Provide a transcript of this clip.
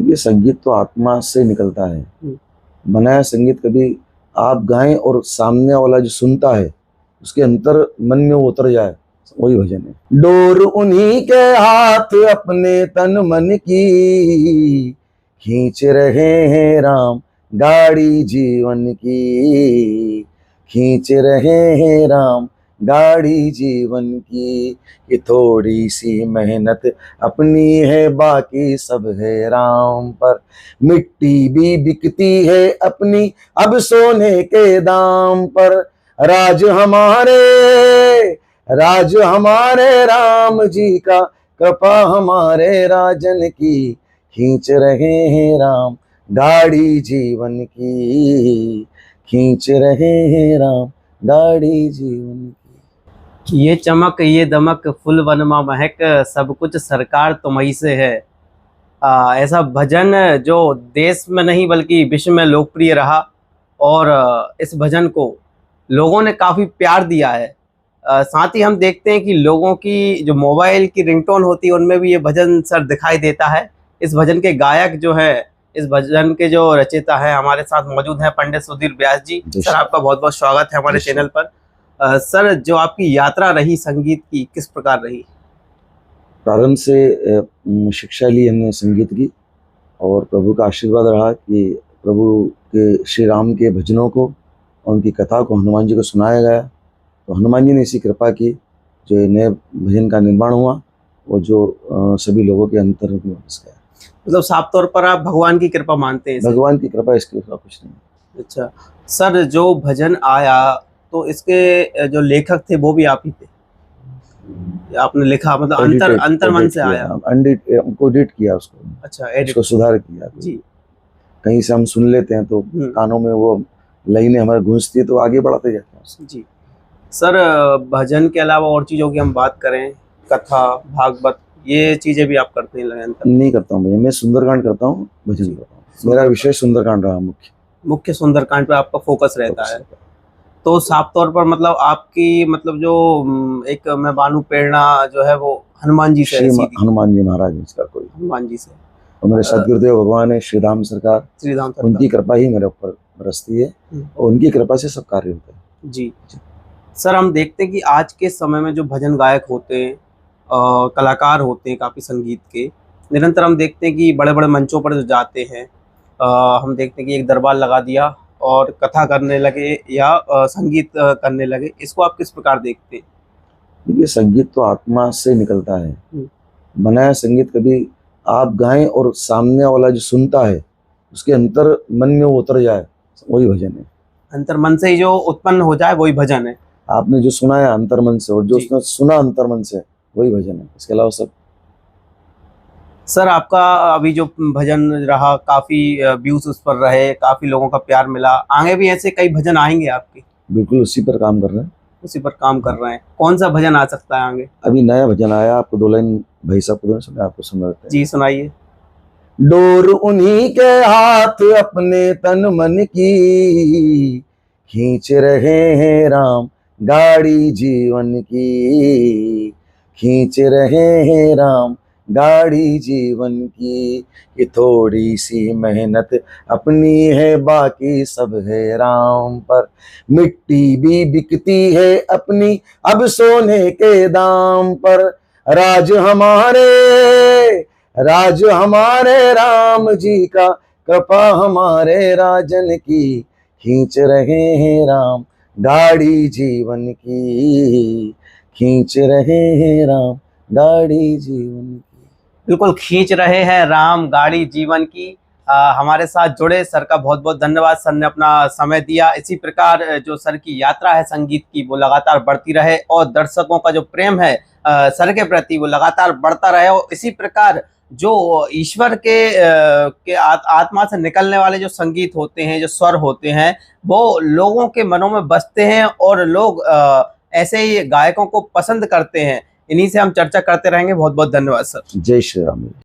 ये संगीत तो आत्मा से निकलता है। बनाया संगीत कभी आप गाएं और सामने वाला जो सुनता है उसके अंतर मन में वो उतर जाए, वही भजन है। डोर उन्हीं के हाथ अपने तन मन की, खींच रहे हैं राम गाड़ी जीवन की, खींच रहे हैं राम गाड़ी जीवन की। कि थोड़ी सी मेहनत अपनी है बाकी सब है राम पर, मिट्टी भी बिकती है अपनी अब सोने के दाम पर। राज हमारे राम जी का, कृपा हमारे राजन की, खींच रहे हैं राम गाड़ी जीवन की, खींच रहे हैं राम गाड़ी जीवन की। ये चमक ये दमक फुल वनमा महक, सब कुछ सरकार तुम्ही से है। ऐसा भजन जो देश में नहीं बल्कि विश्व में लोकप्रिय रहा और इस भजन को लोगों ने काफ़ी प्यार दिया है। साथ ही हम देखते हैं कि लोगों की जो मोबाइल की रिंगटोन होती है उनमें भी ये भजन सर दिखाई देता है। इस भजन के गायक जो है, इस भजन के जो रचयिता है, हमारे साथ मौजूद हैं पंडित सुधीर व्यास जी। सर आपका बहुत बहुत स्वागत है हमारे चैनल पर। सर, जो आपकी यात्रा रही संगीत की, किस प्रकार रही? प्रारंभ से शिक्षा ली हमने संगीत की और प्रभु का आशीर्वाद रहा कि प्रभु के श्री राम के भजनों को और उनकी कथा को हनुमान जी को सुनाया गया। तो हनुमान जी ने इसी कृपा की, जो नए भजन का निर्माण हुआ वो जो सभी लोगों के अंतर में बस गया। मतलब साफ तौर पर आप भगवान की कृपा मानते हैं? भगवान की कृपा, इसके अलावा कुछ नहीं। अच्छा सर, जो भजन आया तो इसके जो लेखक थे वो भी आप ही थे? आपने लिखा, मतलब अंतर मन से आया? हमको एडिट किया उसको। अच्छा, एडिट, उसको सुधार किया जी। कहीं से हम सुन लेते हैं तो कानों में वो लाइनें हमारे गूंजती है तो आगे बढ़ाते जाते हैं जी। सर, भजन के अलावा और चीज़ों की हम बात करें, कथा भागवत, ये चीज़ें भी आप करते हैं लगातार? नहीं करता हूँ भैया, मैं सुंदरकांड करता हूँ, भजन करता हूँ। मेरा विषय सुंदरकांड रहा, मुख्य सुंदरकांड पे आपका फोकस रहता है। तो साफ तौर पर मतलब आपकी मतलब जो एक मैं मानूं प्रेरणा जो है वो हनुमान जी से, हनुमान जी महाराज इसका कोई हनुमान जी से। और मेरे सदगुरुदेव भगवान है श्री राम सरकार, उनकी कृपा ही मेरे ऊपर बरसती है और उनकी कृपा से सब कार्य होते हैं। जी। सर, हम देखते हैं कि आज के समय में जो भजन गायक होते हैं, कलाकार होते हैं काफ़ी संगीत के, निरंतर हम देखते हैं कि बड़े बड़े मंचों पर जो जाते हैं, हम देखते हैं कि एक दरबार लगा दिया और कथा करने लगे या संगीत करने लगे। इसको आप किस प्रकार देखते हैं? देखिए, संगीत तो आत्मा से निकलता है। बनाया संगीत कभी आप गाएं और सामने वाला जो सुनता है उसके अंतर मन में वो उतर जाए, वही भजन है। अंतर मन से ही जो उत्पन्न हो जाए वही भजन है। आपने जो सुना है अंतर मन से और जो उसने सुना अंतर मन से, वही भजन है, इसके अलावा सब। सर, आपका अभी जो भजन रहा काफ़ी व्यूज उस पर रहे, काफ़ी लोगों का प्यार मिला, आगे भी ऐसे कई भजन आएंगे आपके? बिल्कुल उसी पर काम कर रहे हैं। उसी पर काम कर रहे हैं। कौन सा भजन आ सकता है आगे? अभी नया भजन आया, आपको 2 लाइन भाई साहब को सुना, आपको सुनाते हैं। जी सुनाइए। डोर उन्हीं के हाथ अपने तन मन की, खींच रहे हैं राम गाड़ी जीवन की, खींच रहे हैं राम गाड़ी जीवन की। कि थोड़ी सी मेहनत अपनी है बाकी सब है राम पर, मिट्टी भी बिकती है अपनी अब सोने के दाम पर। राज हमारे राम जी का, कृपा हमारे राजन की, खींच रहे हैं राम गाड़ी जीवन की, खींच रहे हैं राम गाड़ी जीवन की। बिल्कुल खींच रहे हैं राम गाड़ी जीवन की। हमारे साथ जुड़े सर का बहुत बहुत धन्यवाद। सर ने अपना समय दिया। इसी प्रकार जो सर की यात्रा है संगीत की वो लगातार बढ़ती रहे और दर्शकों का जो प्रेम है सर के प्रति वो लगातार बढ़ता रहे और इसी प्रकार जो ईश्वर के आत्मा से निकलने वाले जो संगीत होते हैं, जो स्वर होते हैं, वो लोगों के मनों में बसते हैं और लोग ऐसे ही गायकों को पसंद करते हैं। इन्हीं से हम चर्चा करते रहेंगे। बहुत बहुत धन्यवाद सर। जय श्री राम।